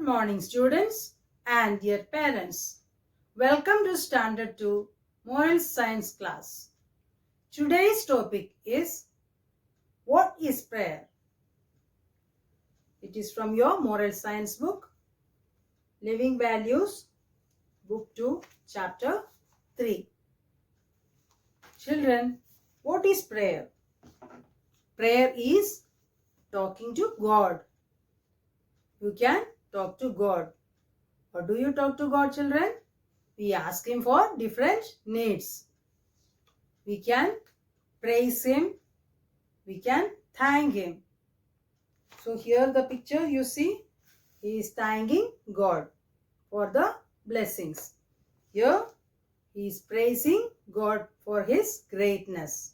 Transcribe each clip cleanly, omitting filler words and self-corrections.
morning, students and dear parents. Welcome to Standard 2 Moral Science class. Today's topic is what is prayer? It is from your Moral Science book, Living Values, Book 2, Chapter 3. Children, what is prayer? Prayer is talking to God. You can talk to God. What do you talk to God, children? We ask Him for different needs. We can praise Him. We can thank Him. So here the picture you see, He is thanking God for the blessings. Here He is praising God for His greatness.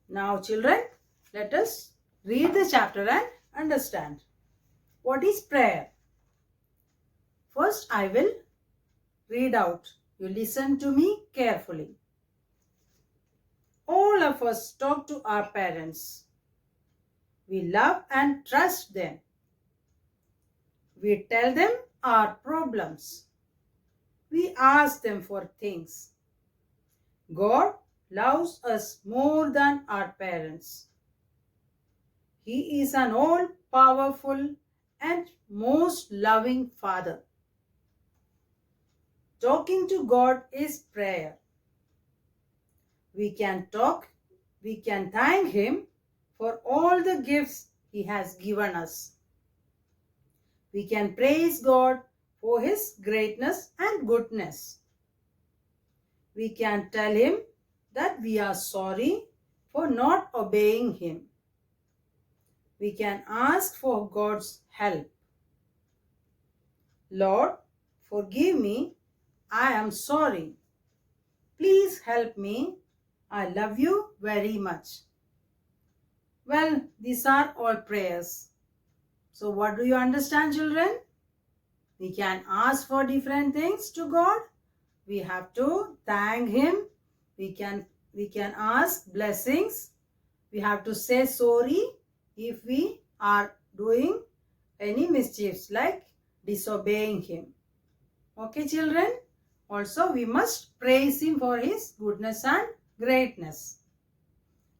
Now children, let us read the chapter and understand. What is prayer? First I will read out. You listen to me carefully. All of us talk to our parents. We love and trust them. We tell them our problems. We ask them for things. God loves us more than our parents. He is an all-powerful and most loving Father. Talking to God is prayer. We can talk, we can thank Him for all the gifts He has given us. We can praise God for His greatness and goodness. We can tell Him that we are sorry for not obeying Him. We can ask for God's help. Lord, forgive me. I am sorry. Please help me. I love you very much. Well, these are all prayers. So what do you understand, children? We can ask for different things to God. We have to thank Him. We can ask blessings. We have to say sorry if we are doing any mischiefs like disobeying Him. Okay, children? Also, we must praise Him for His goodness and greatness.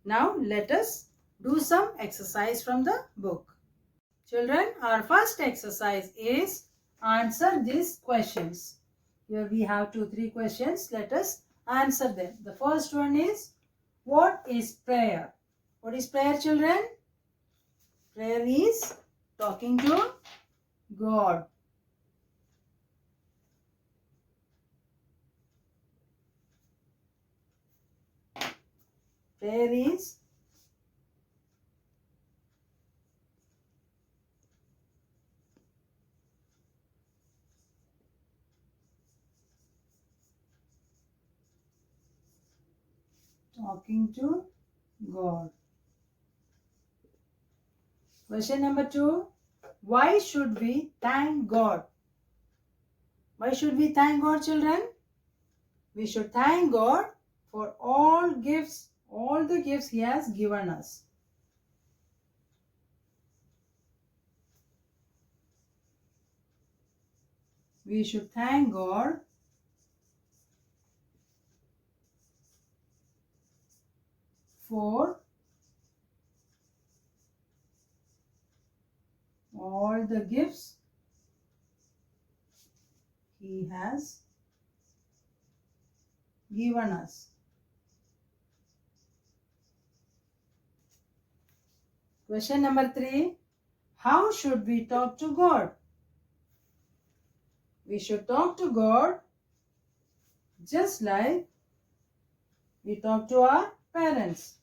Now, let us do some exercise from the book. Children, our first exercise is answer these questions. Here we have 2-3 questions. Let us answer them. The first one is, what is prayer? What is prayer, children? Prayer is talking to God. Prayer is talking to God. Question number 2. Why should we thank God? Why should we thank God, children? We should thank God for all the gifts He has given us. We should thank God for all the gifts He has given us. Question number 3. How should we talk to God? We should talk to God just like we talk to our parents.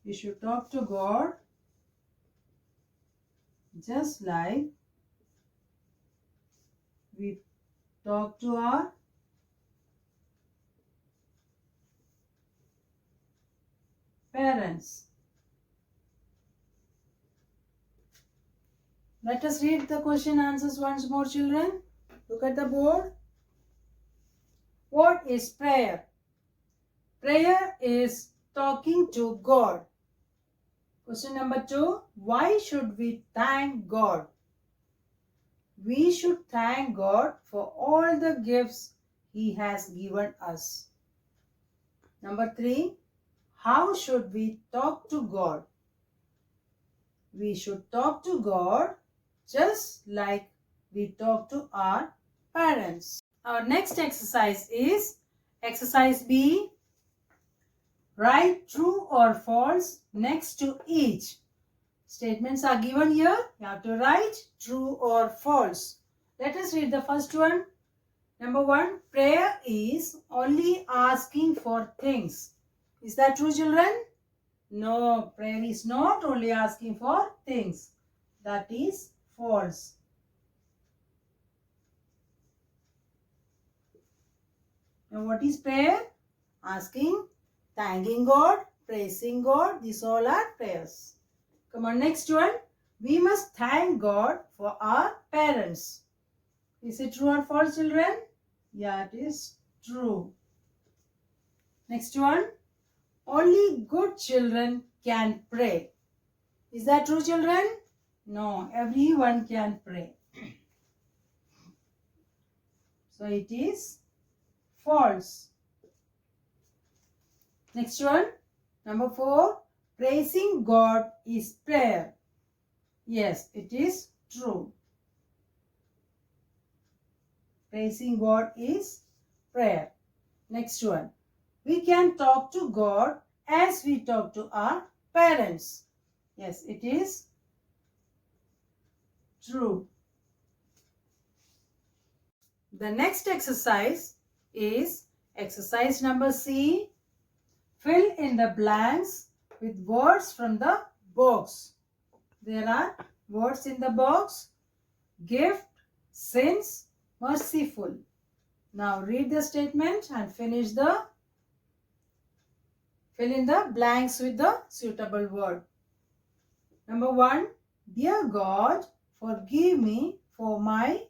We should talk to God just like we talk to our parents. Let us read the question answers once more, children. Look at the board. What is prayer? Prayer is talking to God. Question number 2. Why should we thank God? We should thank God for all the gifts He has given us. Number 3. How should we talk to God? We should talk to God just like we talk to our parents. Our next exercise is exercise B. Write true or false next to each. Statements are given here. You have to write true or false. Let us read the first one. Number 1. Prayer is only asking for things. Is that true, children? No, prayer is not only asking for things. That is false. Now what is prayer? Asking, thanking God, praising God. These all are prayers. Come on, next one. We must thank God for our parents. Is it true or false, children? Yeah, it is true. Next one. Only good children can pray. Is that true, children? No, everyone can pray. So it is false. Next one. Number 4. Praising God is prayer. Yes, it is true. Praising God is prayer. Next one. We can talk to God as we talk to our parents. Yes, it is true. The next exercise is exercise number C. Fill in the blanks with words from the box. There are words in the box. Gift, sins, merciful. Now read the statement and fill in the blanks with the suitable word. Number 1. Dear God, forgive me for my...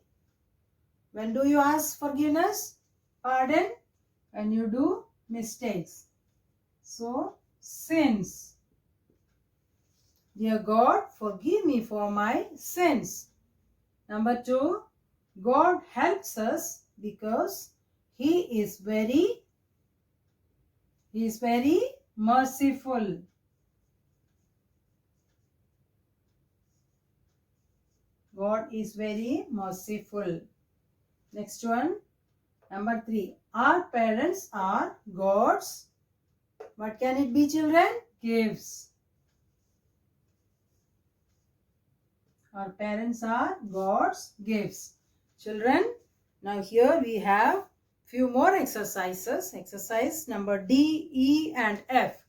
When do you ask forgiveness? Pardon? When you do mistakes. So, sins. Dear God, forgive me for my sins. Number 2. God helps us because He is very merciful. God is very merciful. Next one. Number 3. Our parents are God's... What can it be, children? Gifts. Our parents are God's gifts. Children, now here we have few more exercises. Exercise number D, E and F.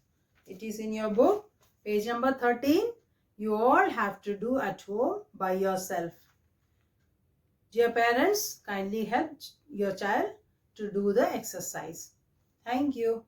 It is in your book, page number 13. You all have to do at home by yourself. Dear parents, kindly help your child to do the exercise. Thank you.